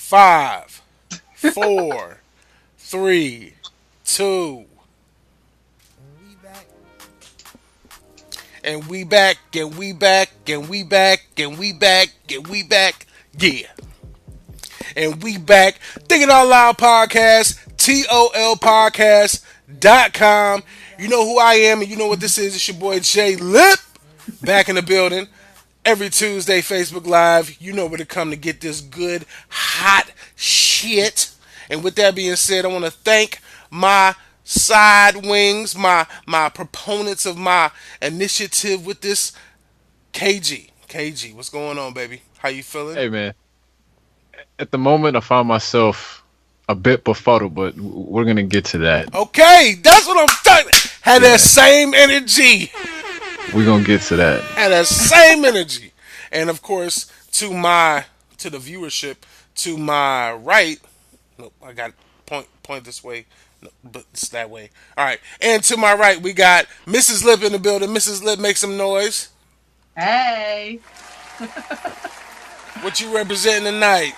5, 4, 3, 2. And we back, and we back, and we back, and we back, and we back. Yeah. And we back. Thinking Out Loud Podcast, TOLPcast.com. You know who I am, and you know what this is. It's your boy yMKaoD back in the building. Every Tuesday, Facebook Live. You know where to come to get this good, hot shit. And with that being said, I want to thank my side wings, my proponents of my initiative with this. KG, what's going on, baby? How you feeling? Hey, man. At the moment, I find myself a bit befuddled, but we're going to get to that. Okay, that's what I'm talking. Had that same energy. We're going to get to that. Had that same energy. And of course, to the viewership, to my right, nope, I got point this way. No, but it's that way. All right. And to my right, we got Mrs.LIP in the building. Mrs.LIP, make some noise. Hey. What you representing tonight?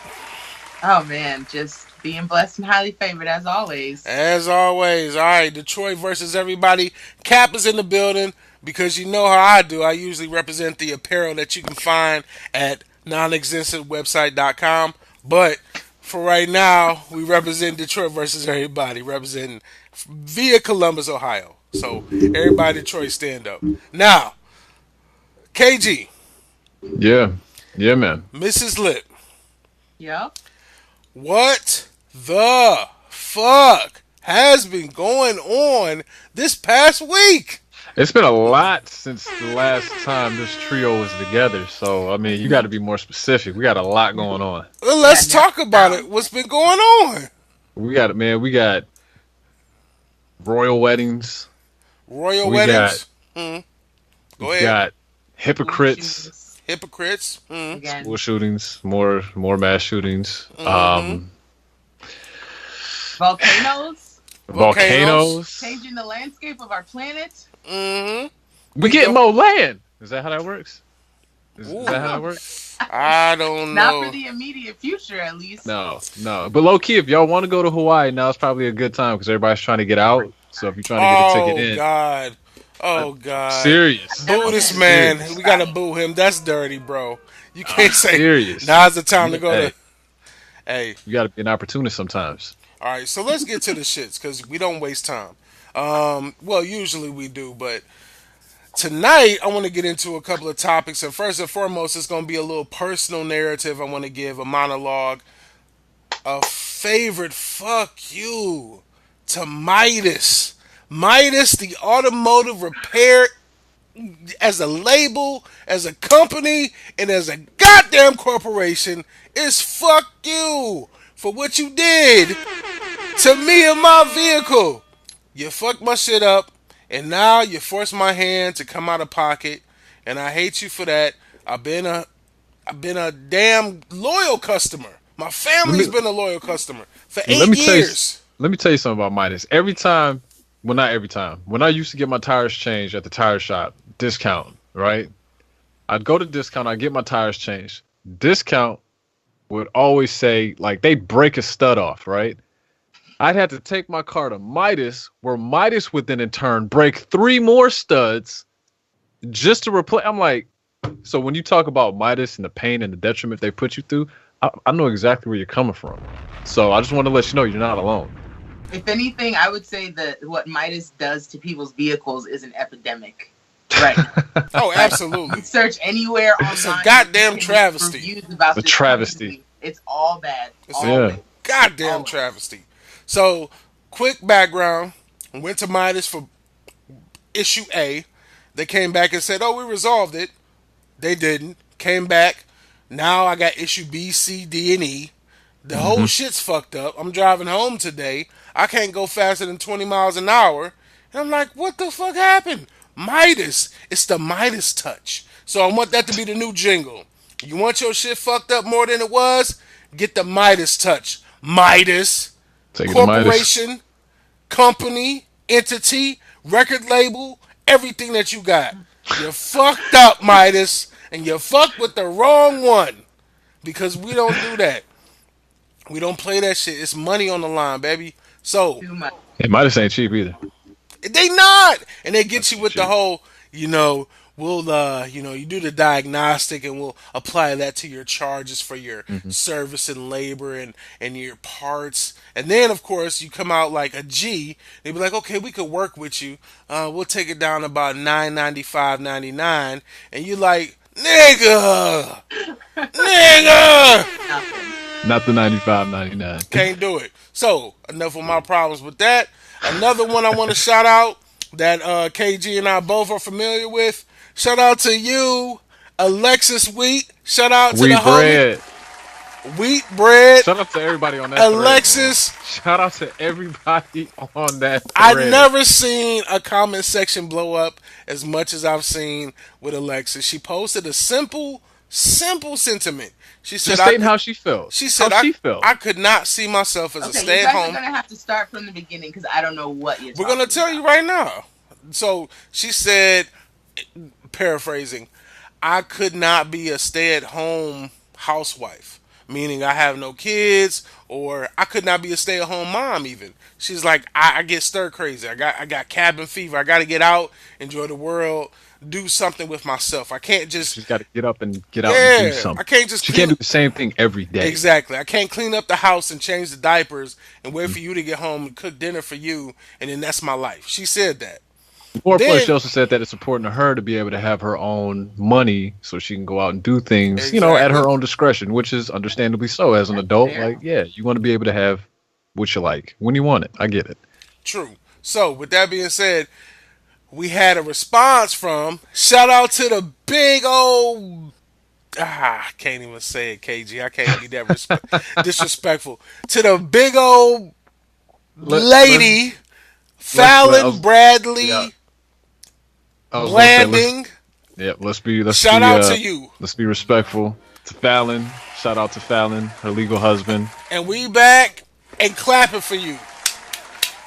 Oh, man. Just being blessed and highly favored as always. As always. All right. Detroit versus everybody. Cap is in the building because you know how I do. I usually represent the apparel that you can find at nonexistentwebsite.com. But for right now, we represent Detroit versus everybody, representing via Columbus, Ohio. So everybody Detroit stand up. Now, KG. Yeah, man. Mrs.LIP. Yep. What the fuck has been going on this past week? It's been a lot since the last time this trio was together. So, I mean, you got to be more specific. We got a lot going on. Well, let's talk about it. What's been going on? We got royal weddings. Royal weddings? Go ahead. We got hypocrites. School shootings. More mass shootings. Volcanoes. Changing the landscape of our planet. We getting more land. Is that how that works? Is that how that works? I don't know. Not for the immediate future, at least. No. But low key, if y'all want to go to Hawaii, now it's probably a good time because everybody's trying to get out. So if you're trying to get a ticket in. Oh, God. Serious. Boo this man. We got to boo him. That's dirty, bro. You can't say serious. Now's the time to go to. Hey. You got to be an opportunist sometimes. All right, so let's get to the shits because we don't waste time. Well, usually we do, but tonight I want to get into a couple of topics. And first and foremost, it's going to be a little personal narrative. I want to give a monologue, a favorite fuck you to Midas. Midas, the automotive repair, as a label, as a company, and as a goddamn corporation, is fuck you for what you did to me and my vehicle. You fucked my shit up, and now you forced my hand to come out of pocket, and I hate you for that. I've been a damn loyal customer. My family's been a loyal customer for 8 years. Let me tell you something about Midas. Not every time. When I used to get my tires changed at the tire shop, discount, right? I'd go to discount, I'd get my tires changed. Discount would always say, like, they break a stud off, right? I'd have to take my car to Midas, where Midas would then in turn break 3 more studs just to replace. I'm like, so when you talk about Midas and the pain and the detriment they put you through, I know exactly where you're coming from. So I just want to let you know you're not alone. If anything, I would say that what Midas does to people's vehicles is an epidemic. Right. Oh, absolutely. Search anywhere online. It's a goddamn travesty. About travesty. It's all bad. It's a goddamn travesty. So, quick background. Went to Midas for issue A. They came back and said, oh, we resolved it. They didn't. Came back. Now I got issue B, C, D, and E. The whole shit's fucked up. I'm driving home today. I can't go faster than 20 miles an hour. And I'm like, what the fuck happened? Midas. It's the Midas touch. So I want that to be the new jingle. You want your shit fucked up more than it was? Get the Midas touch. Midas. Corporation, company, entity, record label, everything that you got. You're fucked up, Midas. And you fucked with the wrong one. Because we don't do that. We don't play that shit. It's money on the line, baby. So Too much. It might have ain't cheap either. they not, and they get That's you too with the cheap. whole, we'll, you do the diagnostic and we'll apply that to your charges for your Hmm. service and labor and your parts, and then of course you come out like a G. They be like, okay, we could work with you. We'll take it down about 995.99, and you like, nigga, nigga. Nothing. Not the 95.99. Can't do it. So enough of my problems with that. Another one I want to shout out that KG and I both are familiar with. Shout out to you, Alexis Wheat. Shout out to the Wheat homie bread. Wheat Bread. Shout out to everybody on that Alexis. thread, man. Shout out to everybody on that I thread. never seen a comment section blow up as much as I've seen with Alexis. She posted a simple sentiment. She said, Just stating how she felt. she said, how she felt. I could not see myself as a Okay, stay you at guys are home. gonna have to start from the beginning because I don't know what you're. We're gonna tell you right now. So she said, paraphrasing, I could not be a stay-at-home housewife, meaning I have no kids, or I could not be a stay-at-home mom. Even she's like, I get stir crazy. I got cabin fever. I got to get out, enjoy the world, do something with myself. I can't just She's got to get up and get out and do yeah. something. I can't just She clean can't do the same thing every day. exactly. I can't clean up the house and change the diapers and wait Mm. for you to get home and cook dinner for you, and then that's my life. She said that. More importantly, Then she also said that it's important to her to be able to have her own money so she can go out and do things, at exactly. her own discretion, which is understandably so as an adult. fair. Like, yeah, you want to be able to have what you like when you want it. I get it. True. So, with that being said, we had a response from shout out to the big old I can't even say it, KG. I can't be that disrespectful to the big old Let- lady Fallon Bradley Yeah. I was gonna say, Blanding. Shout out to you. let's be respectful to Fallon. Shout out to Fallon, her legal husband. And we back and clapping for you.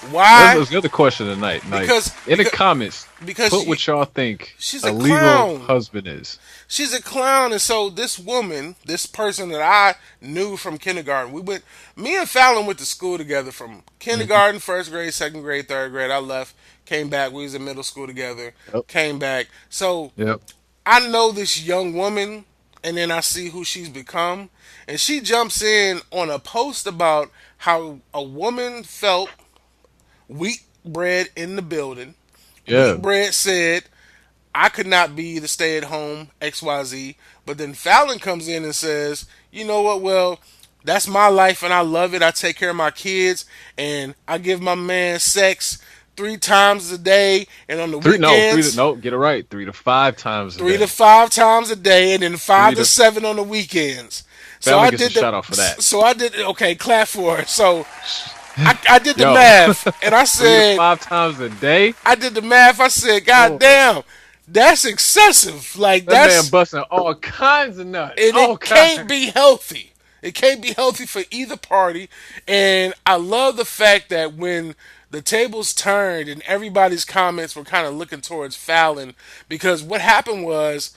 That Why? was the other question tonight. Like, Because- in the because- comments, Because put what y'all think she's a a legal clown. husband is. she's a clown, and so this woman, this person that I knew from kindergarten, me and Fallon went to school together from kindergarten, first grade, second grade, third grade. I left, came back. We was in middle school together. Yep. Came back. So Yep. I know this young woman, and then I see who she's become, and she jumps in on a post about how a woman felt. Wheat Bread in the building. Yeah. Wheat Bread said, I could not be the stay at home XYZ. But then Fallon comes in and says, you know what? Well, that's my life and I love it. I take care of my kids and I give my man sex 3 times a day and on the weekends. Get it right. 3 to 5 times a 3 day. to 5 times a day and then 5 3 to to 7 on the weekends. Fallon gets a shout out for that. So I did, okay, clap for her. So I did the Yo. math and I 3 to said, 5 times a day. I did the math. I said, God Oh. damn, that's excessive. Like That that's man busting all kinds of nuts. and all it can't kinds. be healthy. It can't be healthy for either party. And I love the fact that when the tables turned and everybody's comments were kind of looking towards Fallon, because what happened was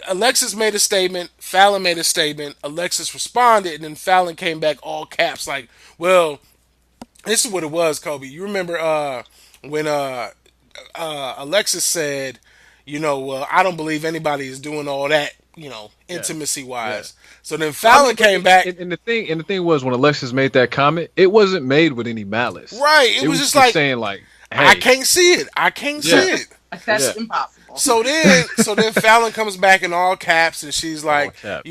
Alexis made a statement, Fallon made a statement, Alexis responded, and then Fallon came back all caps like, well, this is what it was, Kobe. You remember when Alexis said, well, I don't believe anybody is doing all that, intimacy wise. So then Fallon came back. And the thing was, when Alexis made that comment, it wasn't made with any malice. Right. It was just like, saying like, hey, I can't see it. I can't see Yeah. it. That's Yeah. impossible. So then Fallon comes back in all caps and she's like, caps.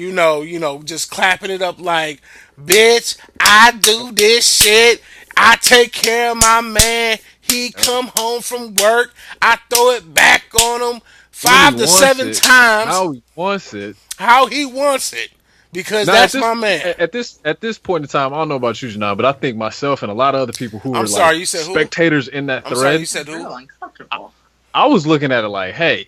just clapping it up like, bitch, I do this shit. I take care of my man. He come home from work. I throw it back on him 5 when to he wants 7 it, times. how he wants it. How he wants it. Because Now, that's at this, my man. At this point in time, I don't know about you, Janine, but I think myself and a lot of other people who I'm were sorry, like you said who? spectators in that I'm sorry, thread, you said who? Real uncomfortable. I was looking at it like, hey,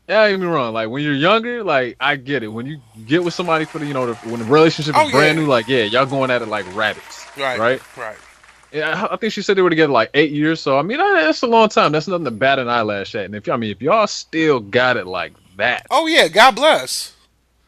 yeah, don't get me wrong. Like when you're younger, like I get it. When you get with somebody for when the relationship is Oh, brand yeah. new, like y'all going at it like rabbits, Right. right? Right. Yeah, I think she said they were together like 8 years. So I mean, that's a long time. That's nothing to bat an eyelash at. And if y'all still got it like that, Oh yeah, God bless.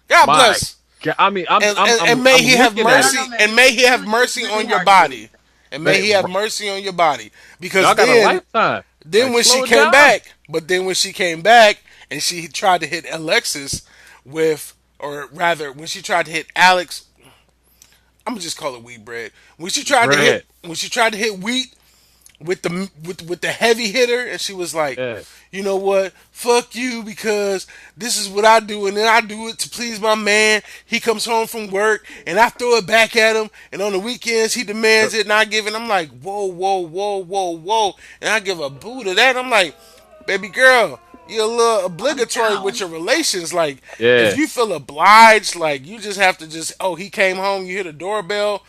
God My bless. I mean, And may I'm he have looking at I it. mercy, don't know, man. and may he have It's mercy really on your hard to believe body, that. and may Man, he have mercy on your body, because y'all got a then lifetime. then Like, when she slow it came down. back, but then when she came back and she tried to hit Alexis with, or rather, when she tried to hit Alex, I'm gonna just call it wheat bread. Bread. When she tried to hit wheat with the heavy hitter, and she was like, Yeah. you know what, fuck you, because this is what I do, and then I do it to please my man. He comes home from work, and I throw it back at him, and on the weekends he demands it, and I give it. I'm like, whoa, whoa, whoa, whoa, whoa, and I give a boo to that. I'm like, baby girl, you're a little I'm obligatory with down. your relations. Like, if Yeah. you feel obliged, like you just have to just, oh, he came home, you hit a doorbell.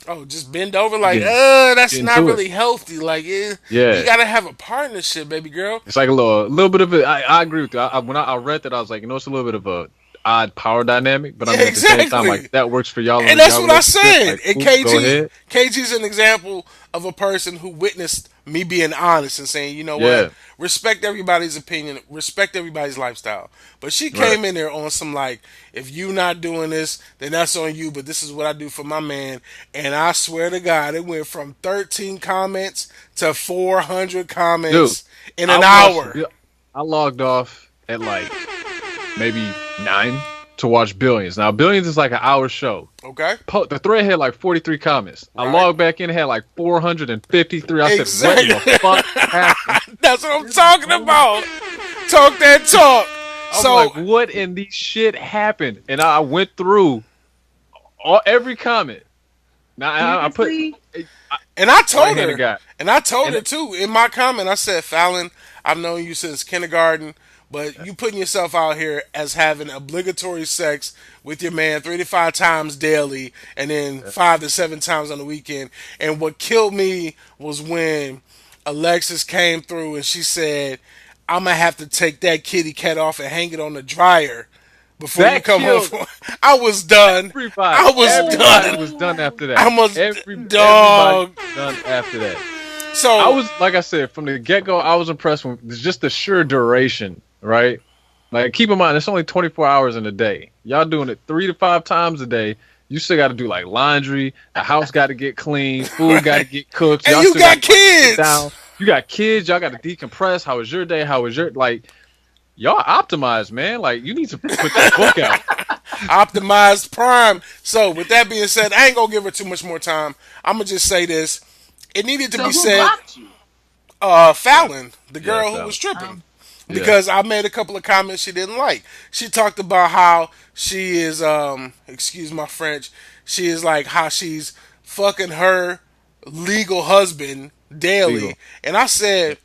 Oh, just bend over, like, Get, that's get not into it. really healthy. Like, you Yeah. gotta have a partnership, baby girl. It's like a little bit of it. I agree with you. When I read that, I was like, it's a little bit of a odd power dynamic, but I Yeah, mean, at the same time, like exactly. that works for y'all And and that's y'all what I relationship. said. Like, And cool, go ahead. KG's an example of a person who witnessed me being honest and saying, you know what, Yeah. respect everybody's opinion, respect everybody's lifestyle. But she Right. came in there on some like, if you not doing this, then that's on you. But this is what I do for my man. And I swear to God, it went from 13 comments to 400 Dude, comments in I an watched. hour. I logged off at like maybe 9 to watch Billions. Now, Billions is like an hour show. Okay, The thread had like 43 comments. I right? logged back in, it had like 453. I said, what in the Exactly. fuck happened? That's what I'm talking about. Talk that talk. I'm like, So, what in the shit happened? And I went through every comment. Now I put Seriously? and I told right-handed her, guy. and I told And her too in my comment. I said, Fallon, I've known you since kindergarten, but you putting yourself out here as having obligatory sex with your man 3 to 5 times daily, and then 5 to 7 times on the weekend. And what killed me was when Alexis came through and she said, "I'm gonna have to take that kitty cat off and hang it on the dryer before you that come home killed from." I was done. everybody. I was Everybody done. was done after I that. was Everybody dog. was done after that. I So was, like I said, from the get go, I was impressed with just the sheer duration, right? Like, keep in mind, it's only 24 hours in a day. Y'all doing it 3 to 5 times a day. You still got to do like laundry. The house got to get clean. Food got to get cooked. and Y'all you still got got to sit kids. down. You got kids. Y'all got to decompress. How was your day? How was your like? Y'all optimized, man. Like, you need to put that book out. Optimized Prime. So with that being said, I ain't gonna give her too much more time. I'm gonna just say this. It needed to So be who said. blocked you? Fallon, the Yeah, girl who Fallon. was tripping, Yeah. because I made a couple of comments she didn't like. She talked about how she is, excuse my French, she is like how she's fucking her legal husband daily, Legal. and I said,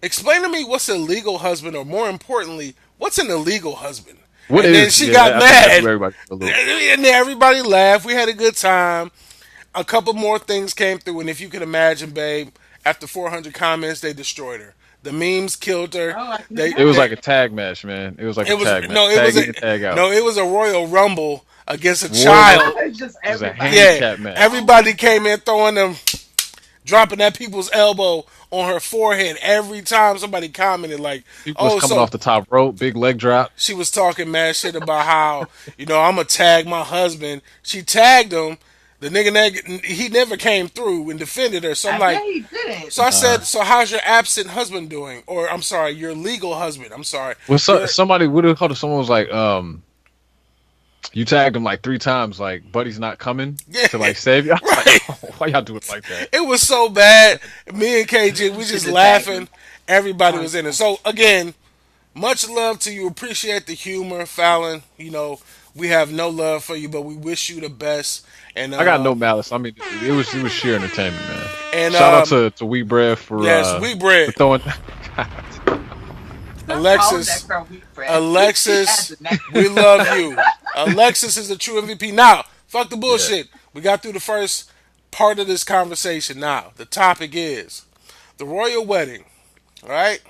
explain to me what's a legal husband, or more importantly, what's an illegal husband. What And then is? she Yeah, got I think that's mad, where everybody a little. and then everybody laughed. We had a good time. A couple more things came through, and if you can imagine, babe, after 400 comments, they destroyed her. The memes killed her. Oh, I can They, It was imagine. like a tag match, man. It was like it a was tag match. no, it was Tag a in, tag out. no, it was a Royal Rumble against a Royal child. Rumble. It's just It was a everybody. Yeah, handicap match. everybody came in throwing them, dropping that people's elbow on her forehead every time somebody commented. Like, People was oh, coming so off the top rope, big leg drop. she was talking mad shit about how, I'm gonna tag my husband. She tagged him. The nigga, he never came through and defended her. So I'm I like, bet he didn't. so I said, so how's your absent husband doing? Or I'm sorry, your legal husband. I'm sorry. Well, Your- somebody would have called it. Someone was like, you tagged him like 3 times, like, buddy's not coming Yeah. to like save you. I was Right. like, why y'all do it like that? It was so bad. Me and KG, we just Should've laughing. tagged Everybody was in it. So again, much love to you. Appreciate the humor, Fallon. We have no love for you, but we wish you the best. And I got no malice. I mean, it was sheer entertainment, man. And Shout out to Wheat Bread for yes, Wheat Bread. for throwing. Alexis. Alexis, Has a neck. we love you. Alexis is the true MVP. Now, fuck the bullshit. We got through the first part of this conversation. Now, the topic is the royal wedding. All right?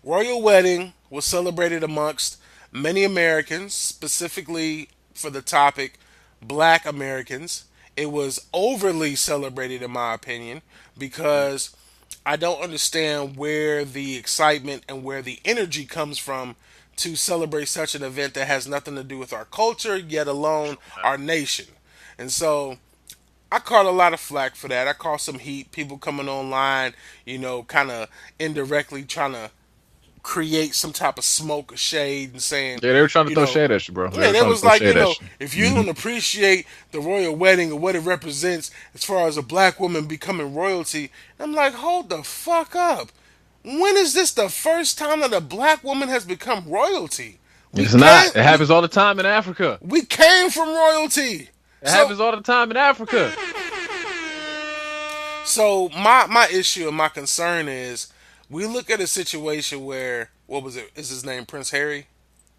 Royal wedding was celebrated amongst many Americans, specifically for the topic, black Americans. It was overly celebrated, in my opinion, because I don't understand where the excitement and where the energy comes from to celebrate such an event that has nothing to do with our culture, yet alone our nation. And so I caught a lot of flack for that. I caught some heat. People coming online, kind of indirectly trying to create some type of smoke or shade and saying, Yeah, they were trying to you throw know, shade at you, bro. They yeah, were that trying to was throw like, shade at you. if you don't appreciate the royal wedding or what it represents as far as a black woman becoming royalty, I'm like, hold the fuck up. When is this the first time that a black woman has become royalty? We It's not. came, It we, happens all the time in Africa. we came from royalty. It So happens all the time in Africa. So my issue and my concern is we look at a situation where what was it? Is his name Prince Harry?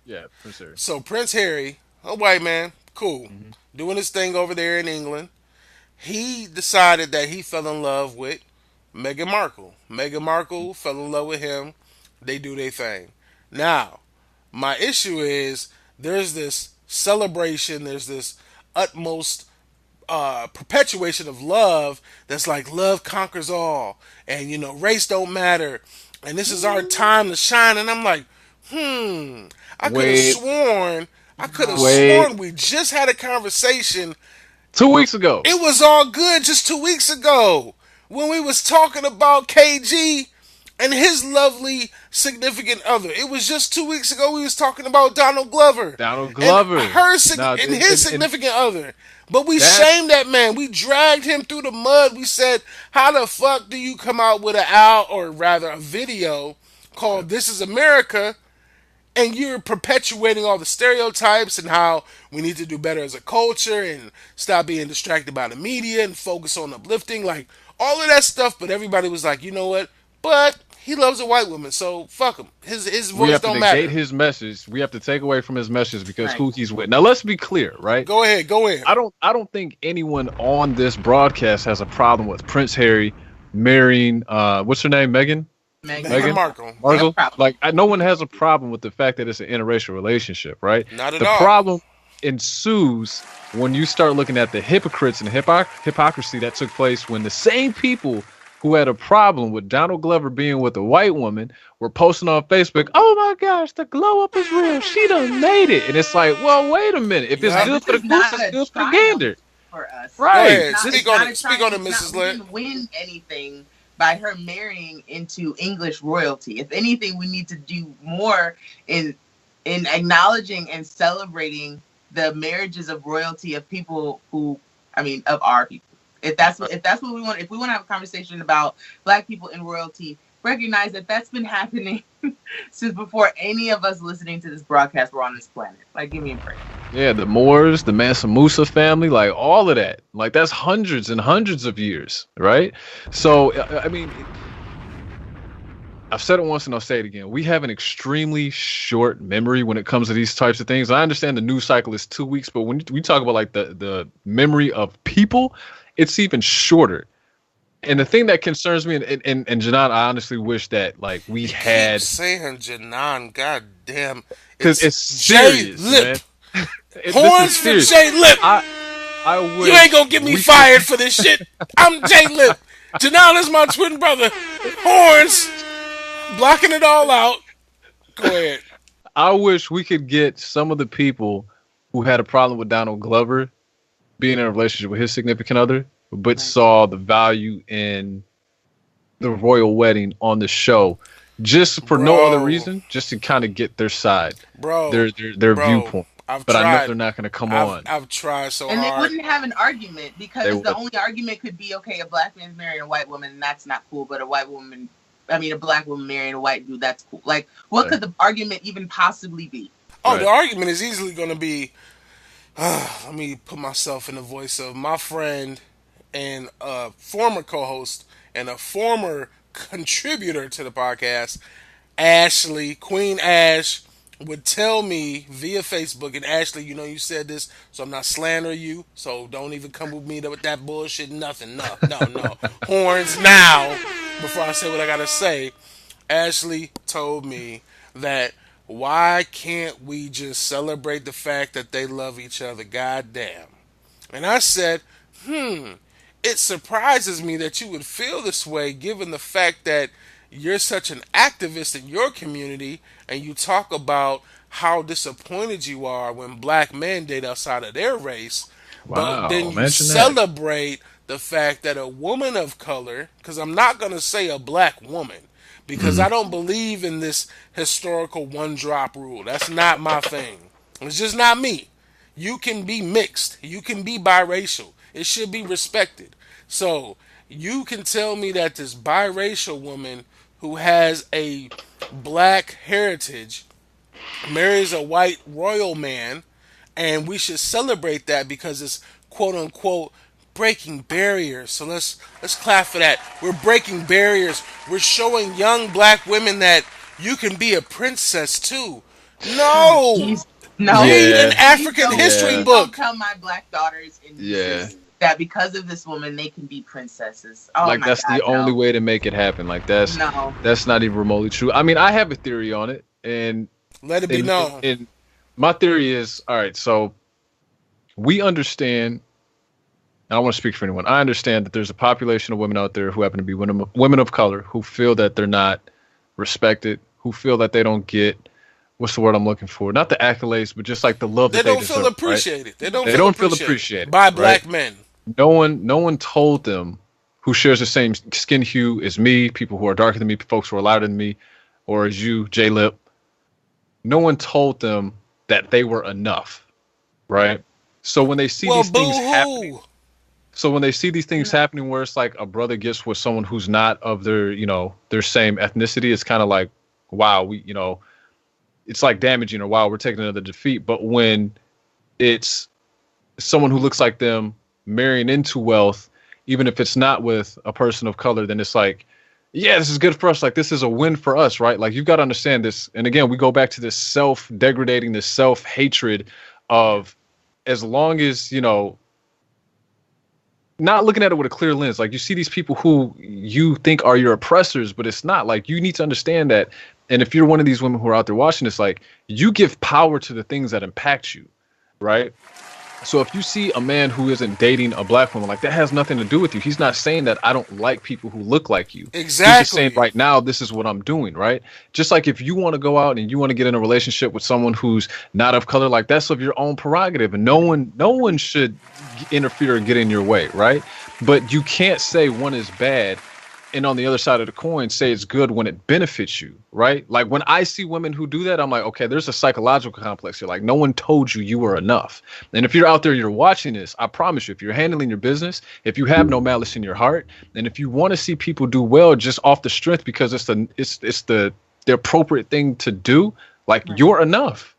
Yeah, for sure. So Prince Harry, a white man, cool, doing his thing over there in England. He decided that he fell in love with Meghan Markle. Meghan Markle fell in love with him. They do their thing. Now, my issue is there's this celebration. There's this utmost perpetuation of love that's like love conquers all, and race don't matter, and this is our time to shine. And I'm like, I could have Wait, sworn, wait. we just had a conversation. 2 weeks ago. It was all good just 2 weeks ago when we was talking about KG and his lovely significant other. It was just 2 weeks ago we was talking about Donald Glover. Donald Glover. And, her, Now, and his significant other. But we that- shamed that man. We dragged him through the mud. We said, how the fuck do you come out with a video called This is America, and you're perpetuating all the stereotypes and how we need to do better as a culture and stop being distracted by the media and focus on uplifting, like all of that stuff. But everybody was like, you know what? But he loves a white woman, so fuck him. His we voice have to don't negate matter. his message. We have to take away from his message because Right. who he's with. Now let's be clear, right? Go ahead, go in. I don't think anyone on this broadcast has a problem with Prince Harry marrying what's her name? Meghan Meghan. Meghan? Markle. Markle? No problem. Like no one has a problem with the fact that it's an interracial relationship, right? Not at The all. problem ensues when you start looking at the hypocrites and hypocrisy that took place when the same people who had a problem with Donald Glover being with a white woman were posting on Facebook, "Oh my gosh, the glow up is real. She done made it." And it's like, well, wait a minute. If it's Yeah. good for the This is goose, not it's a good for the triumph gander. for us. Right. Go ahead. It's not- Speak it's on not it. a Speak triumph. on it, It's Mrs. not- We Lip. didn't win anything by her marrying into English royalty. If anything, we need to do more in acknowledging and celebrating the marriages of royalty of people of our people. If that's what we want, if we want to have a conversation about Black people in royalty, recognize that that's been happening since before any of us listening to this broadcast were on this planet. Like, give me a break. Yeah, the Moors, the Mansa Musa family, like all of that. Like that's hundreds and hundreds of years, right? So, I mean, I've said it once and I'll say it again. We have an extremely short memory when it comes to these types of things. I understand the news cycle is 2 weeks, but when we talk about like the memory of people, it's even shorter. And the thing that concerns me, and Janan, I honestly wish that like we had, Keep saying Janan, god damn. because it's serious, J-Lip. man. Horns for J-Lip. I wish You ain't gonna get me we fired for this shit. I'm J-Lip. Janan is my twin brother. Horns. Blocking it all out. Go ahead. I wish we could get some of the people who had a problem with Donald Glover being in a relationship with his significant other, but saw the value in the royal wedding on the show, just for no other reason, just to kind of get their side, their viewpoint. But I know they're not going to come on. I've tried so And hard. they wouldn't have an argument They because would. the only argument could be, okay, a black man's marrying a white woman, and that's not cool. But a black woman marrying a white dude, that's cool. Like, what could the argument even possibly be? Oh, Right. the argument is easily going to be, let me put myself in the voice of my friend and a former co-host and a former contributor to the podcast, Ashley, Queen Ash, would tell me via Facebook, and Ashley, you said this, so I'm not slandering you, so don't even come with me with that bullshit, nothing, no. Horns now, before I say what I gotta say. Ashley told me that why can't we just celebrate the fact that they love each other, goddamn. And I said, it surprises me that you would feel this way given the fact that you're such an activist in your community, and you talk about how disappointed you are when black men date outside of their race, but then Wow, you imagine that. celebrate the fact that a woman of color, because I'm not going to say a black woman, because Mm. I don't believe in this historical one drop rule. That's not my thing. It's just not me. You can be mixed. You can be biracial. It should be respected. So you can tell me that this biracial woman who has a black heritage marries a white royal man, and we should celebrate that because it's quote unquote breaking barriers. So let's clap for that. We're breaking barriers. We're showing young black women that you can be a princess too. No, Jeez. No, read an Yeah, African history yeah, please don't book. tell my black daughters and yeah. nieces that because of this woman they can be princesses. Oh Like my that's God, the only no, way to make it happen. Like that's no. that's not even remotely true. I mean, I have a theory on it, and Let it be in known. in my theory is all right. So we understand. And I don't want to speak for anyone. I understand that there's a population of women out there who happen to be women of color who feel that they're not respected, who feel that they don't get what's the word I'm looking for? Not the accolades, but just like the love They that they don't feel deserve, right? appreciated. They don't They feel don't feel appreciated appreciated, by right? black men. No one told them who shares the same skin hue as me, people who are darker than me, folks who are lighter than me, or as you, J-Lip. No one told them that they were enough, right? So when they see Well, these boo things happening, hoo. so when they see these things happening where it's like a brother gets with someone who's not of their, their same ethnicity, it's kind of like, wow, it's like damaging or wow, we're taking another defeat. But when it's someone who looks like them marrying into wealth, even if it's not with a person of color, then it's like, yeah, this is good for us. Like this is a win for us, right? Like you've got to understand this. And again, we go back to this self-degrading, this self-hatred of as long as, not looking at it with a clear lens. Like you see these people who you think are your oppressors, but it's not. Like you need to understand that. And if you're one of these women who are out there watching this, like you give power to the things that impact you, right? So if you see a man who isn't dating a black woman, like that has nothing to do with you. He's not saying that I don't like people who look like you. He's just saying Exactly. right now, this is what I'm doing, right? Just like if you want to go out and you want to get in a relationship with someone who's not of color, like that's of your own prerogative, and no one should interfere or get in your way, right? But you can't say one is bad and on the other side of the coin say it's good when it benefits you, right? Like when I see women who do that, I'm like, okay, there's a psychological complex here. Like no one told you were enough. And if you're out there, you're watching this, I promise you, if you're handling your business, if you have no malice in your heart, and if you want to see people do well just off the strength because it's the appropriate thing to do, like Right. you're enough.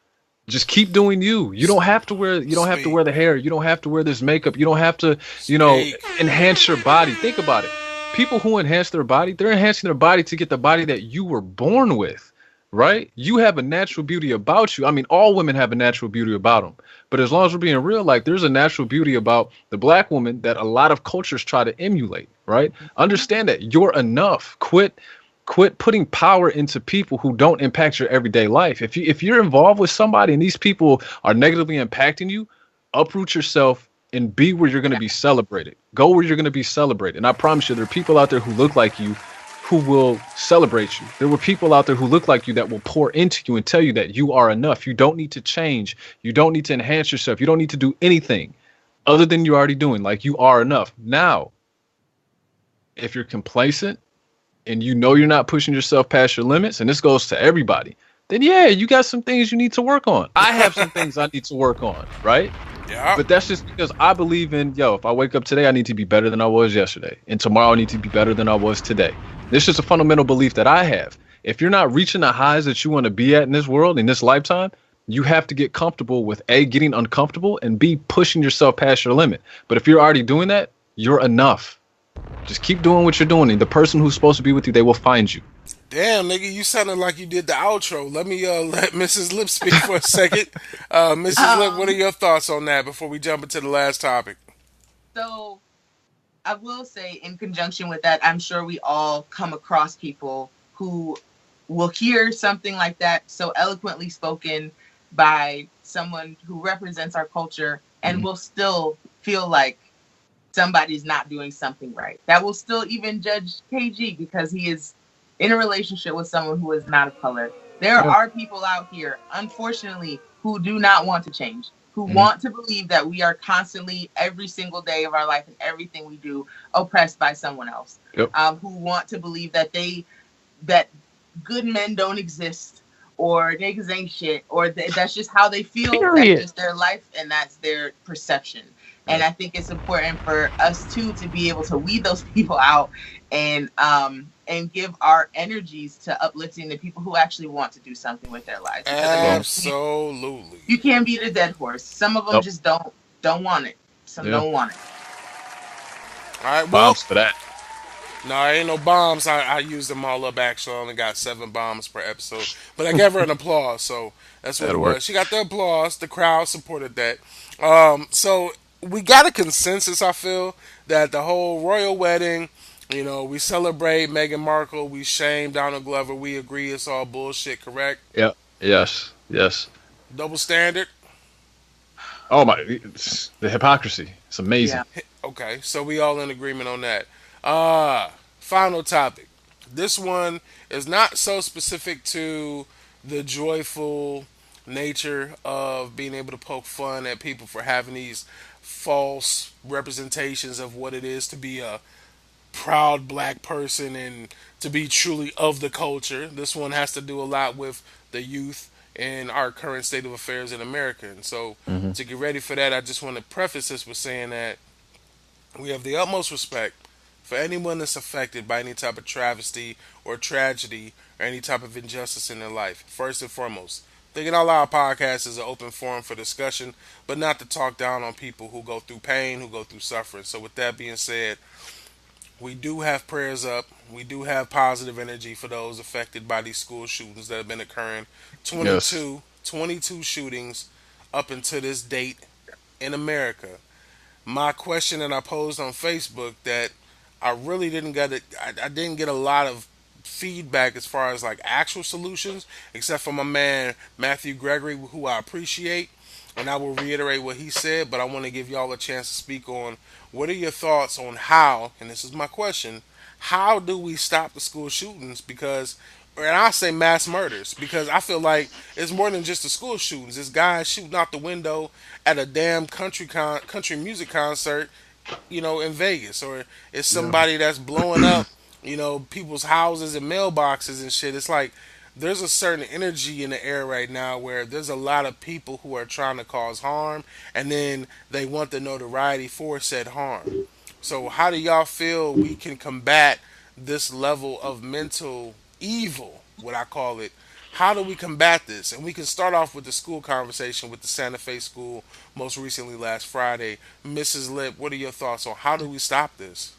Just keep doing you. You don't have to Speak. wear the hair. You don't have to wear this makeup. You don't have to, Speak. enhance your body. Think about it. People who enhance their body, they're enhancing their body to get the body that you were born with, right? You have a natural beauty about you. I mean, all women have a natural beauty about them. But as long as we're being real, like there's a natural beauty about the black woman that a lot of cultures try to emulate, right? Understand that you're enough. Quit putting power into people who don't impact your everyday life. If you're involved with somebody and these people are negatively impacting you, uproot yourself and be where you're going to be celebrated. Go where you're going to be celebrated. And I promise you, there are people out there who look like you who will celebrate you. There were people out there who look like you that will pour into you and tell you that you are enough. You don't need to change. You don't need to enhance yourself. You don't need to do anything other than you're already doing. Like you are enough. Now, if you're complacent and you know you're not pushing yourself past your limits, and this goes to everybody, then yeah, you got some things you need to work on. I have some things I need to work on, right? Yeah. But that's just because I believe in, if I wake up today, I need to be better than I was yesterday. And tomorrow I need to be better than I was today. This is a fundamental belief that I have. If you're not reaching the highs that you want to be at in this world, in this lifetime, you have to get comfortable with A, getting uncomfortable, and B, pushing yourself past your limit. But if you're already doing that, you're enough. Just keep doing what you're doing. And the person who's supposed to be with you, they will find you. Damn, nigga, you sounded like you did the outro. Let me let Mrs. Lip speak for a second. Mrs. Lip, what are Um, your thoughts on that before we jump into the last topic? so I will say, in conjunction with that, I'm sure we all come across people who will hear something like that so eloquently spoken by someone who represents our culture and Mhm. will still feel like somebody's not doing something right. That will still even judge KG because he is in a relationship with someone who is not of color. There Yeah. are people out here, unfortunately, who do not want to change, who Mhm. want to believe that we are constantly, every single day of our life and everything we do, oppressed by someone else. Yep. Who want to believe that good men don't exist, or niggas ain't shit, or that's just how they feel. That's Period. just their life, and that's their perception. And Yeah. I think it's important for us too to be able to weed those people out, and give our energies to uplifting the people who actually want to do something with their lives. Because I mean, Absolutely. you can't beat a dead horse. Some of them Nope. just don't want it. Some Yeah. don't want it. All right, well, Bombs for that. no, ain't no bombs. I used them all up. Actually, I only got 7 bombs per episode, but I gave her an applause, so that's what it That'll was. work. She got the applause. The crowd supported that. So we got a consensus. I feel that the whole royal wedding. You know, we celebrate Meghan Markle. We shame Donald Glover. We agree it's all bullshit. Correct? Yeah. Yes. Yes. Double standard. Oh my! It's the hypocrisy. It's amazing. Yeah. Okay, so we all in agreement on that. Final topic. This one is not so specific to the joyful nature of being able to poke fun at people for having these false representations of what it is to be a proud black person and to be truly of the culture. This one has to do a lot with the youth and our current state of affairs in America. And so, Hmm. to get ready for that, I just want to preface this with saying that we have the utmost respect for anyone that's affected by any type of travesty or tragedy or any type of injustice in their life. First and foremost, Thinking Out Loud podcast is an open forum for discussion, but not to talk down on people who go through pain, who go through suffering. So, with that being said, we do have prayers up. We do have positive energy for those affected by these school shootings that have been occurring. Yes. 22 shootings up until this date in America. My question that I posed on Facebook that I really didn't get it. I didn't get a lot of feedback as far as like actual solutions, except for my man Matthew Gregory, who I appreciate, and I will reiterate what he said. But I want to give y'all a chance to speak on what are your thoughts on how, and this is my question, how do we stop the school shootings? Because, and I say mass murders, because I feel like it's more than just the school shootings. It's guys shooting out the window at a damn country music concert, in Vegas, or it's Yeah. somebody that's blowing up, people's houses and mailboxes and shit. It's like there's a certain energy in the air right now where there's a lot of people who are trying to cause harm, and then they want the notoriety for said harm. So, how do y'all feel we can combat this level of mental evil, what I call it? How do we combat this? And we can start off with the school conversation with the Santa Fe school most recently last Friday. Mrs.LIP, what are your thoughts on how do we stop this?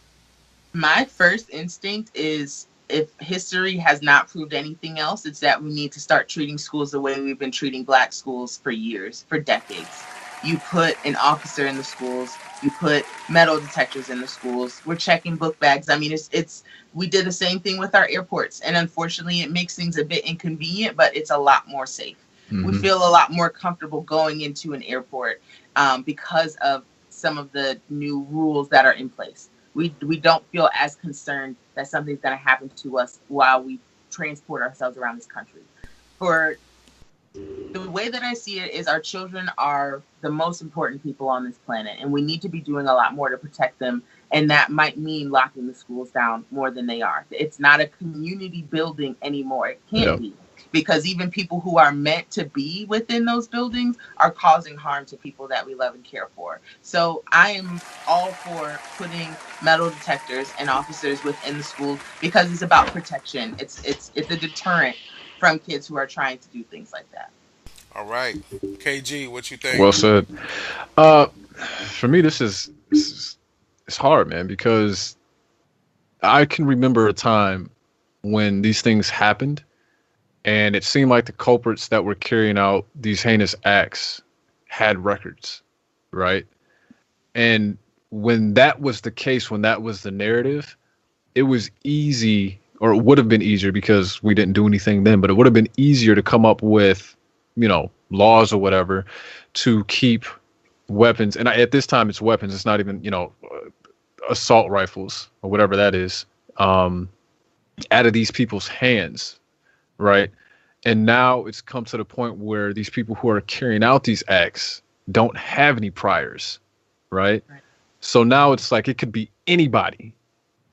My first instinct is, if history has not proved anything else, it's that we need to start treating schools the way we've been treating black schools for years, for decades. You put an officer in the schools, you put metal detectors in the schools, we're checking book bags. I mean, it's we did the same thing with our airports, and unfortunately it makes things a bit inconvenient, but it's a lot more safe. We Hmm. feel a lot more comfortable going into an airport, because of some of the new rules that are in place. We don't feel as concerned that something's going to happen to us while we transport ourselves around this country. For the way that I see it is, our children are the most important people on this planet, and we need to be doing a lot more to protect them. And that might mean locking the schools down more than they are. It's not a community building anymore. It can't Yeah. be, because even people who are meant to be within those buildings are causing harm to people that we love and care for. So I am all for putting metal detectors and officers within the schools, because it's about protection. It's a deterrent from kids who are trying to do things like that. All right. KG, what you think? Well said. Uh, for me, this is it's hard, man, because I can remember a time when these things happened, and it seemed like the culprits that were carrying out these heinous acts had records, right? And when that was the case, when that was the narrative, it was easy, or it would have been easier because we didn't do anything then, but it would have been easier to come up with, laws or whatever to keep weapons. And at this time, it's weapons. It's not even, assault rifles or whatever that is. out of these people's hands, right? And now it's come to the point where these people who are carrying out these acts don't have any priors, right? So now it's like it could be anybody.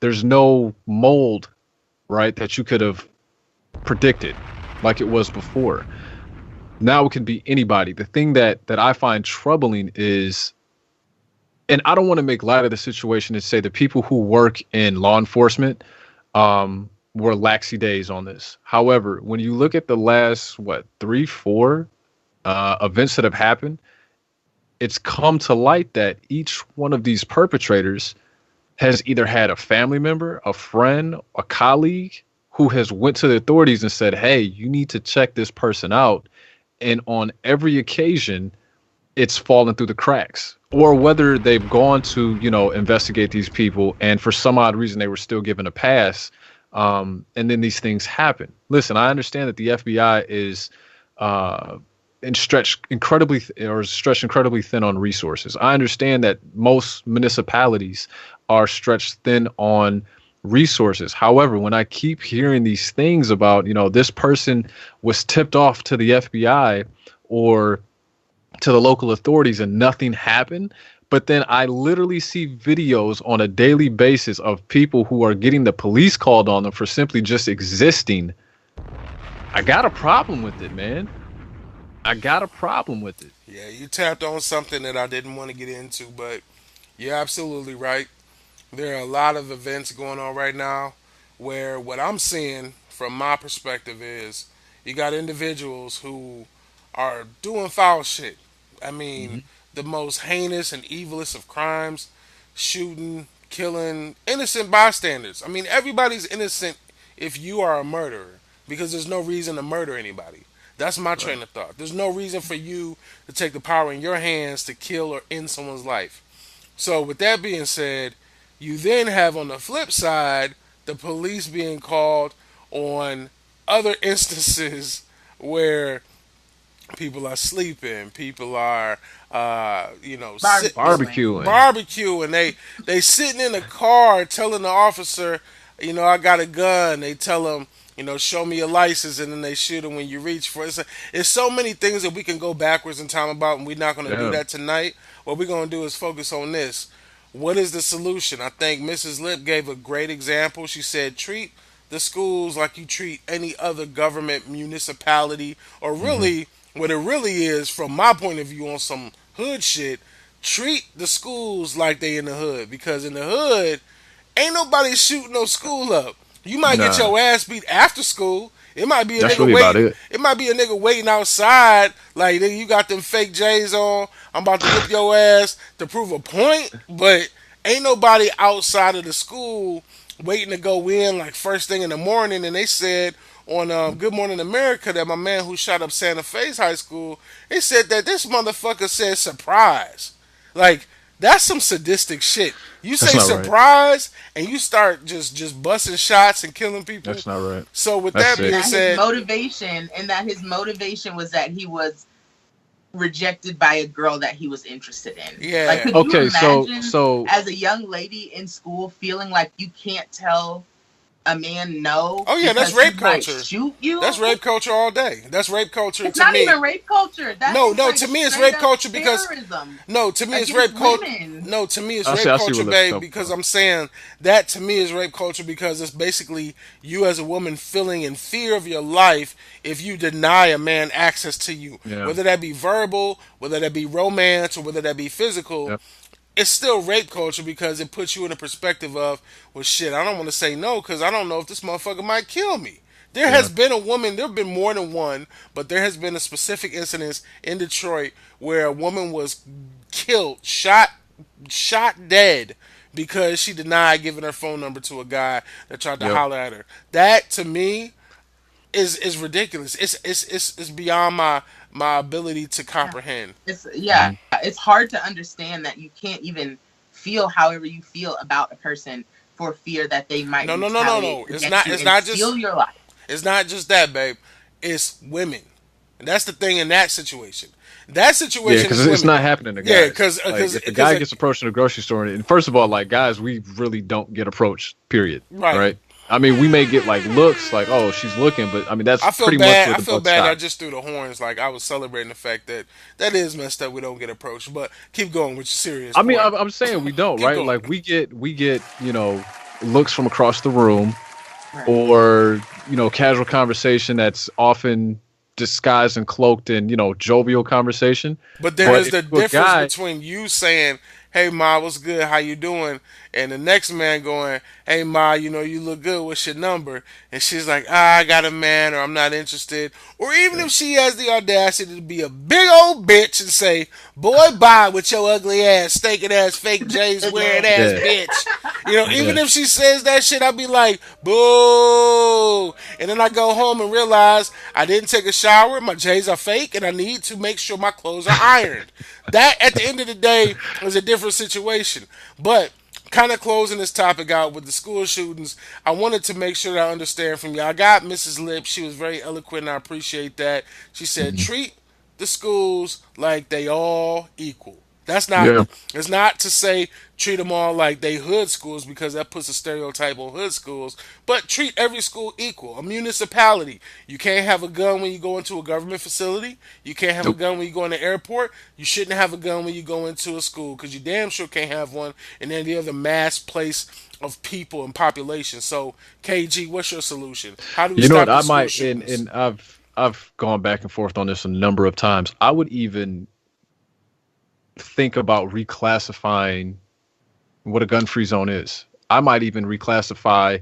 There's no mold, right, that you could have predicted like it was before. Now it can be anybody. The thing that I find troubling is, and I don't want to make light of the situation and say the people who work in law enforcement were laxy days on this. However, when you look at the last, 3-4 events that have happened, it's come to light that each one of these perpetrators has either had a family member, a friend, a colleague who has went to the authorities and said, hey, you need to check this person out. And on every occasion, it's fallen through the cracks. Or whether they've gone to, investigate these people, and for some odd reason they were still given a pass, and then these things happen. Listen, I understand that the FBI is stretched incredibly thin on resources. I understand that most municipalities are stretched thin on resources. However, when I keep hearing these things about, this person was tipped off to the FBI or to the local authorities and nothing happened, but then I literally see videos on a daily basis of people who are getting the police called on them for simply just existing, I got a problem with it, man. I got a problem with it. Yeah, you tapped on something that I didn't want to get into, but you're absolutely right. There are a lot of events going on right now where what I'm seeing from my perspective is you got individuals who are doing foul shit. I mean, the most heinous and evilest of crimes, shooting, killing innocent bystanders. I mean, everybody's innocent if you are a murderer because there's no reason to murder anybody. That's my train of thought. There's no reason for you to take the power in your hands to kill or end someone's life. So, with that being said, you then have on the flip side the police being called on other instances where people are sleeping, people are, barbecuing. They sitting in a car telling the officer, I got a gun. They tell them, show me your license, and then they shoot them when you reach for it. It's so many things that we can go backwards in time about, and we're not going to do that tonight. What we're going to do is focus on this. What is the solution? I think Mrs.LIP gave a great example. She said, treat the schools like you treat any other government, municipality, or really, what it really is, from my point of view on some hood shit, treat the schools like they in the hood. Because in the hood, ain't nobody shooting no school up. You might get your ass beat after school. It might be a nigga waiting. It might be a nigga waiting outside. Like, nigga, you got them fake J's on. I'm about to whip your ass to prove a point. But ain't nobody outside of the school waiting to go in like first thing in the morning. And they said on Good Morning America that my man who shot up Santa Fe's high school, they said that this motherfucker said surprise. Like, that's some sadistic shit. You say surprise and you start just busting shots and killing people. That's not right. So with that being said, his motivation was that he was rejected by a girl that he was interested in. Yeah. Like, could you imagine so as a young lady in school feeling like you can't tell a man no? Oh yeah, that's rape culture. Shoot you? That's rape culture all day. That's rape culture. It's not even rape culture. No, to me it's rape culture because it's rape culture. No, to me it's rape culture, babe. Because I'm saying that to me is rape culture because it's basically you as a woman feeling in fear of your life if you deny a man access to you, whether that be verbal, whether that be romance, or whether that be physical. Yep. It's still rape culture because it puts you in a perspective of, well, shit, I don't want to say no because I don't know if this motherfucker might kill me. There has been a woman, there have been more than one, but there has been a specific incident in Detroit where a woman was killed, shot dead because she denied giving her phone number to a guy that tried to holler at her. That, to me, is ridiculous. It's beyond my ability to comprehend. It's hard to understand that you can't even feel however you feel about a person for fear that they might no. It's not just steal your life. It's not just that, babe. It's women. And that's the thing in that situation. That situation, because it's not happening to guys. Yeah, because if a guy gets approached in a grocery store, and first of all, like guys, we really don't get approached. Period. Right. I mean, we may get like looks like, oh, she's looking, but I mean, that's I feel pretty much bad. where I the feel buck bad. I stops. just threw the horns. Like I was celebrating the fact that that is messed up. We don't get approached. But keep going with your serious I mean, point. I'm saying we don't, Keep right? going. Like we get, looks from across the room, Right. or casual conversation that's often disguised and cloaked in jovial conversation. But there But is if the you're a difference guy, between you saying, "Hey Ma, what's good? How you doing?" and the next man going, "Hey Ma, you look good. What's your number?" And she's like, "Ah, I got a man," or "I'm not interested." Or even if she has the audacity to be a big old bitch and say, "Boy, bye with your ugly ass, stinking ass, fake J's wearing Again. ass yeah, bitch." Even yeah, if she says that shit, I'd be like, "Boo!" And then I go home and realize I didn't take a shower, my J's are fake, and I need to make sure my clothes are ironed. That, at the end of the day, is a different situation. But kind of closing this topic out with the school shootings, I wanted to make sure that I understand from you. I got Mrs.LIP. She was very eloquent, and I appreciate that. She said, mhm, treat the schools like they all equal. That's not. yeah. It's not to say treat them all like they hood schools because that puts a stereotype on hood schools. But treat every school equal. A municipality. You can't have a gun when you go into a government facility. You can't have a Nope. gun when you go in the airport. You shouldn't have a gun when you go into a school because you damn sure can't have one in any other mass place of people and population. So, KG, what's your solution? How do we You know what? stop I the school might, and shootings? and I've gone back and forth on this a number of times. I would even think about reclassifying what a gun-free zone is. I might even reclassify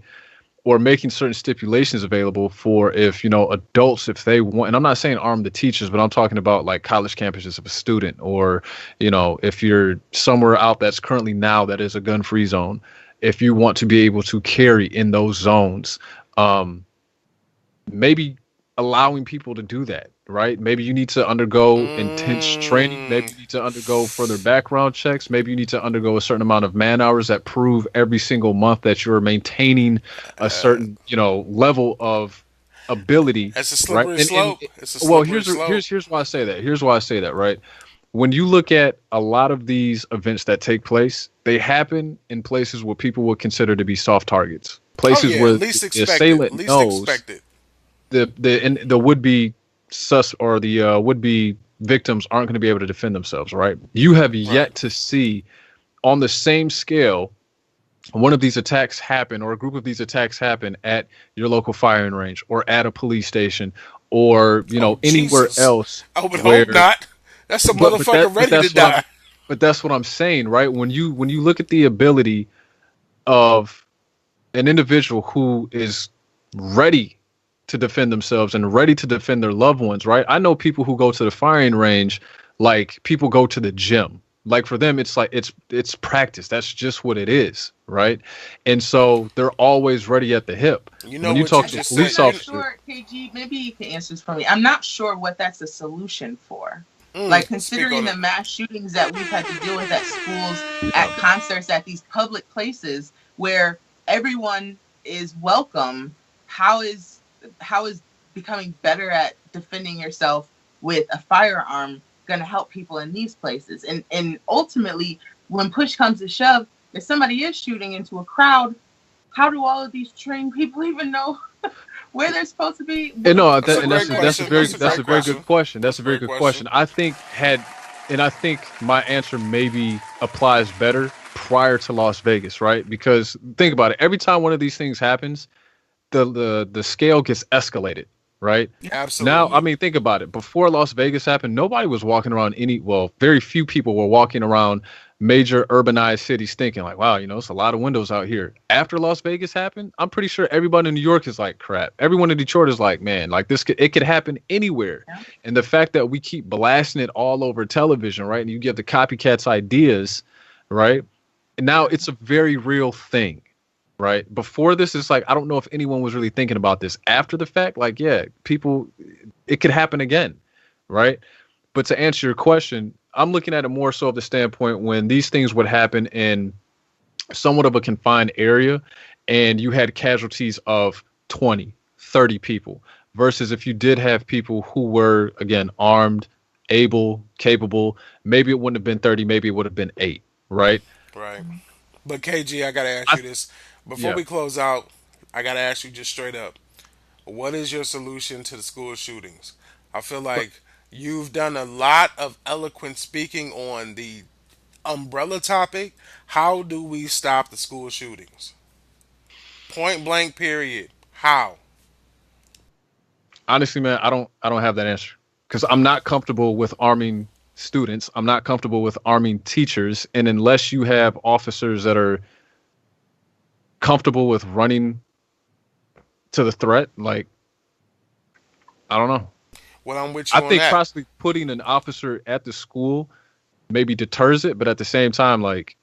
or making certain stipulations available for if adults, if they want, and I'm not saying arm the teachers, but I'm talking about like college campuses of a student, or if you're somewhere out that's currently now that is a gun-free zone, if you want to be able to carry in those zones, um maybe allowing people to do that, right? Maybe you need to undergo intense training. Maybe Mm, you need to undergo further background checks. Maybe you need to undergo a certain amount of man hours that prove every single month that you're maintaining a certain, level of ability, it's a right? slippery And slope. It's a well, slippery slope. here's why I say that. Here's why I say that, right? When you look at a lot of these events that take place, they happen in places where people would consider to be soft targets, Oh places yeah, where least the expected. assailant Least knows expected. the would be sus or the would be victims aren't going to be able to defend themselves, right? You have Right. yet to see on the same scale one of these attacks happen, or a group of these attacks happen at your local firing range or at a police station, or Oh anywhere Jesus. else I would hope where not. That's a but motherfucker ready to die. that's what I'm saying, right? When you look at the ability of an individual who is ready to defend themselves and ready to defend their loved ones, right? I know people who go to the firing range like people go to the gym. Like for them, it's like it's practice. That's just what it is, right? And so they're always ready at the hip. You know When you what you talk I to a guess just I'm said. police not You officer, sure, KG. Maybe you can answer this for me. I'm not sure what that's a solution for. Like speak considering on the it. mass shootings that we've had to deal with at schools, at yeah, concerts, at these public places where everyone is welcome. How is becoming better at defending yourself with a firearm going to help people in these places? And ultimately, when push comes to shove, if somebody is shooting into a crowd, how do all of these trained people even know where they're supposed to be? and no, That's a What great they're question. That's a that's great a very supposed good question. question. That's That's a a very great good question. question. And I think my answer maybe applies better prior to Las Vegas, right? Because think about it. Every time one of these things happens, the scale gets escalated, right? to? Now, I Absolutely. mean, think about it. Before Las Vegas happened, nobody was walking around very few people were walking around major urbanized cities thinking like, wow, it's a lot of windows out here. After Las Vegas happened, I'm pretty sure everybody in New York is like, crap. Everyone in Detroit is like, man, like it could happen anywhere. Yeah. And the fact that we keep blasting it all over television, right? And you get the copycats ideas, right? And now Yeah. it's a very real thing, right? Before this, it's like I don't know if anyone was really thinking about this. After the fact, like yeah, people, it could happen again, right? But to answer your question, I'm looking at it more so of the standpoint when these things would happen in somewhat of a confined area and you had casualties of 20, 30 people versus if you did have people who were again armed, able, capable, maybe it wouldn't have been 30, maybe it would have been 8, right? Right. But KG, I gotta ask I you this before yeah. we close out. I gotta ask you just straight up. What is your solution to the school shootings? I feel like you've done a lot of eloquent speaking on the umbrella topic. How do we stop the school shootings? Point blank, period. How? Honestly, man, I don't have that answer because I'm not comfortable with arming students. I'm not comfortable with arming teachers, and unless you have officers that are comfortable with running to the threat, like I don't know. Well, I'm with I you on think that. possibly putting an officer at the school maybe deters it, but at the same time, like,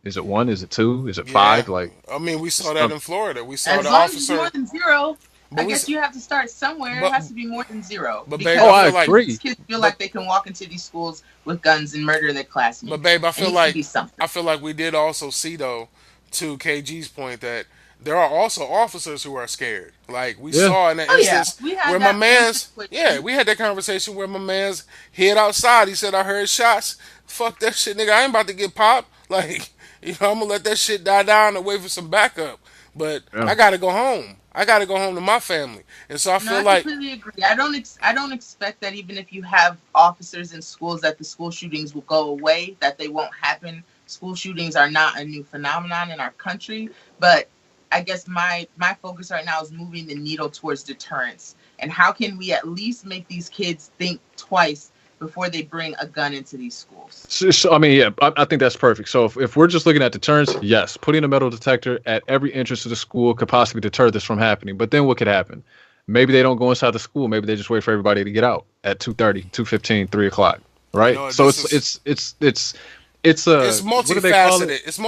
is it one? Is it two? Is it Yeah. five? Like, I mean, we saw that some, in Florida. We saw As the long as it's officer, more than zero, but I we, guess you have to start somewhere. It but has to be more than zero but babe, oh, I because I feel like, these agree. kids feel but like they can walk into these schools with guns and murder their but classmates. babe, I It feel needs to like be something. I feel like we did also see though, to KG's point, that there are also officers who are scared. Like we Yeah, saw in that Oh yeah, instance we where had my that one man's, yeah, situation. we had that conversation where my man's hid outside. He said, "I heard shots. Fuck that shit, nigga. I ain't about to get popped. Like, I'm gonna let that shit die down and wait for some backup. But yeah. I gotta go home. I gotta go home to my family. And so I No, feel I like, completely agree. I don't expect that even if you have officers in schools that the school shootings will go away, that they won't happen. School shootings are not a new phenomenon in our country, but I guess my focus right now is moving the needle towards deterrence. And how can we at least make these kids think twice before they bring a gun into these schools? So, I mean, yeah, I think that's perfect. So if we're just looking at deterrence, yes, putting a metal detector at every entrance to the school could possibly deter this from happening. But then what could happen? Maybe they don't go inside the school. Maybe they just wait for everybody to get out at 2:30, 2:15, 3 o'clock, right? So this it's is it's it's it's it's a it's what do they call multifaceted. it? It's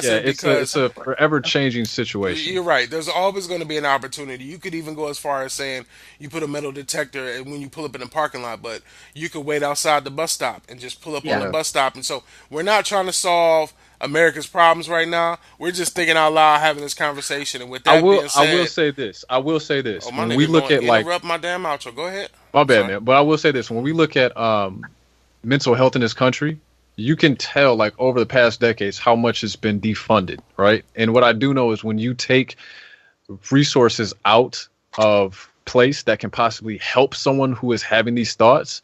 Yeah, multifaceted it's because a forever changing situation. you're right. There's always going to be an opportunity. You could even go as far as saying you put a metal detector and when you pull up in the parking lot, but you could wait outside the bus stop and just pull up on Yeah. the Yeah, bus stop. And so we're not trying to solve America's problems right now. We're just thinking out loud, having this conversation. And with I that will being I will said, say this. I will say oh this. my When we nigga, look don't at like interrupt my damn outro. Go ahead. my I'm bad, sorry. man, but I will say this. When we look at mental health in this country, you can tell like over the past decades how much has been defunded, right? And what I do know is when you take resources out of place that can possibly help someone who is having these thoughts,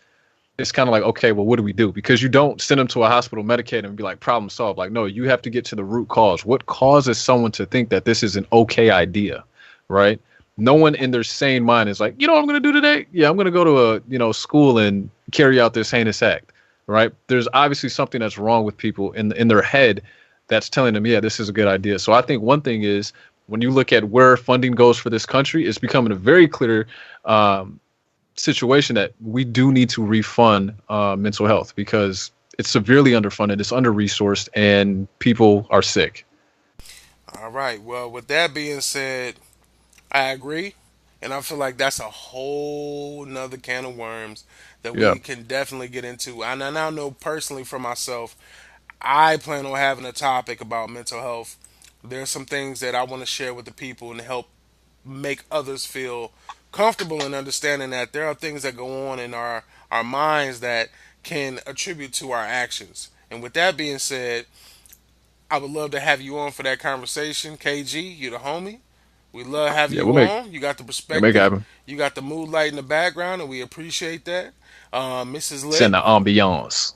it's kind of like, okay, well, what do we do? Because you don't send them to a hospital, medicate them, and be like, problem solved. Like, no, you have to get to the root cause. What causes someone to think that this is an okay idea, right? No one in their sane mind is like, you know what I'm going to do today? Yeah, I'm going to go to a school and carry out this heinous act, right? There's obviously something that's wrong with people in their head that's telling them, yeah, this is a good idea. So I think one thing is when you look at where funding goes for this country, it's becoming a very clear situation that we do need to refund mental health because it's severely underfunded, it's under resourced, and people are sick. All right. Well, with that being said, I agree. And I feel like that's a whole nother can of worms that Yeah. we can definitely get into. And I now know personally for myself, I plan on having a topic about mental health. There's some things that I want to share with the people and help make others feel comfortable in understanding that there are things that go on in our minds that can attribute to our actions. And with that being said, I would love to have you on for that conversation. KG, you the homie. We love having Yeah, you on. You got the we'll make it perspective. happen. You got the mood light in the background, and we appreciate that. Mrs. Send Lip, the ambiance.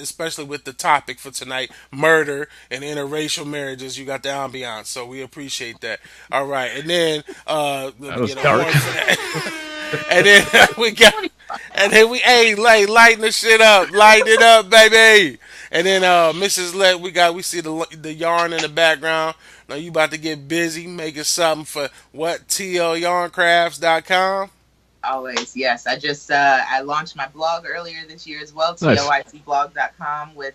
especially with the topic for tonight, murder and interracial marriages, you got the ambiance, so we appreciate that. All right, and then let That me was get a dark. horn for that. And then we got, and then we, hey, lighten the shit up, lighten it up, baby. And then Mrs. Let, we see the yarn in the background. Now you about to get busy making something for what? TLYarncrafts.com. Always, yes. I launched my blog earlier this year as well, Nice. toitblog.com, with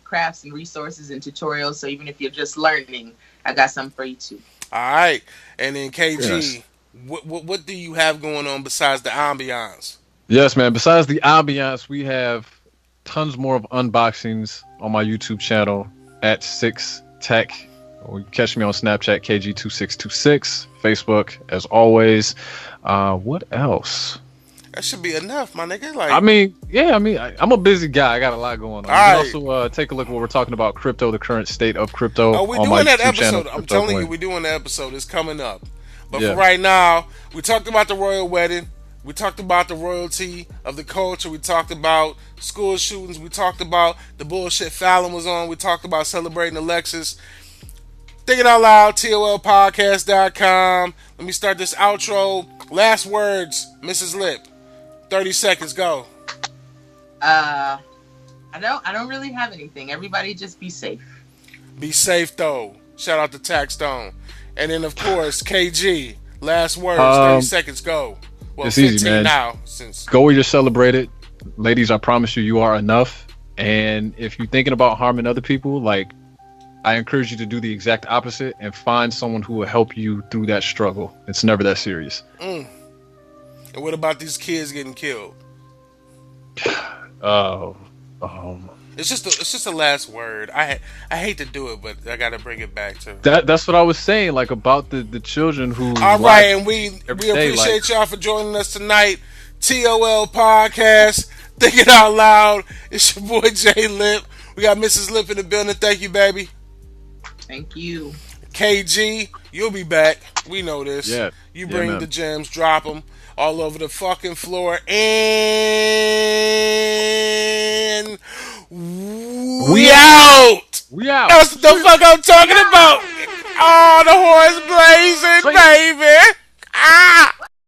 crafts and resources and tutorials. So even if you're just learning, I got something for you too. All right, and then Very nice. KG, what do you have going on besides the ambiance? Yes, man. Besides the ambiance, we have tons more of unboxings on my YouTube channel at 6Tech. Or you can catch me on Snapchat, KG2626, Facebook, as always. What else? That should be enough, my nigga. I Like, mean, yeah, I mean, I'm a busy guy. I got a lot going on. You can alright. also take a look at what we're talking about crypto, the current state of crypto Oh, we're on my doing that YouTube channel, episode. I'm Crypto telling you, Coin. we're doing the episode. It's coming up. But for Yeah. right now, we talked about the royal wedding. We talked about the royalty of the culture. We talked about school shootings. We talked about the bullshit Fallon was on. We talked about celebrating Alexis. Think it out loud, TOLPcast.com. Let me start this outro. Last words, Mrs.LIP. 30 seconds, go. I don't really have anything. Everybody just be safe. Be safe, though. Shout out to Taxstone. And then, of course, KG. Last words, 30 seconds, go. Well, It's 15 easy, man. now. Since Go where you're celebrated. Ladies, I promise you, you are enough. And if you're thinking about harming other people, like, I encourage you to do the exact opposite and find someone who will help you through that struggle. It's never that serious. And what about these kids getting killed? Oh, It's just a last word. I hate to do it, but I gotta bring it back to. that's what I was saying, like about the children who. All right, and we every day, appreciate y'all for joining us tonight. TOL podcast. Think it out loud. It's your boy yLip. We got Mrs.LIP in the building. Thank you, baby. Thank you. KG, you'll be back. We know this. Yeah. You Yeah, bring man. the gems, drop them all over the fucking floor, and we out. We out. That's what the fuck I'm talking about. Oh, the horse blazing, baby. Ah.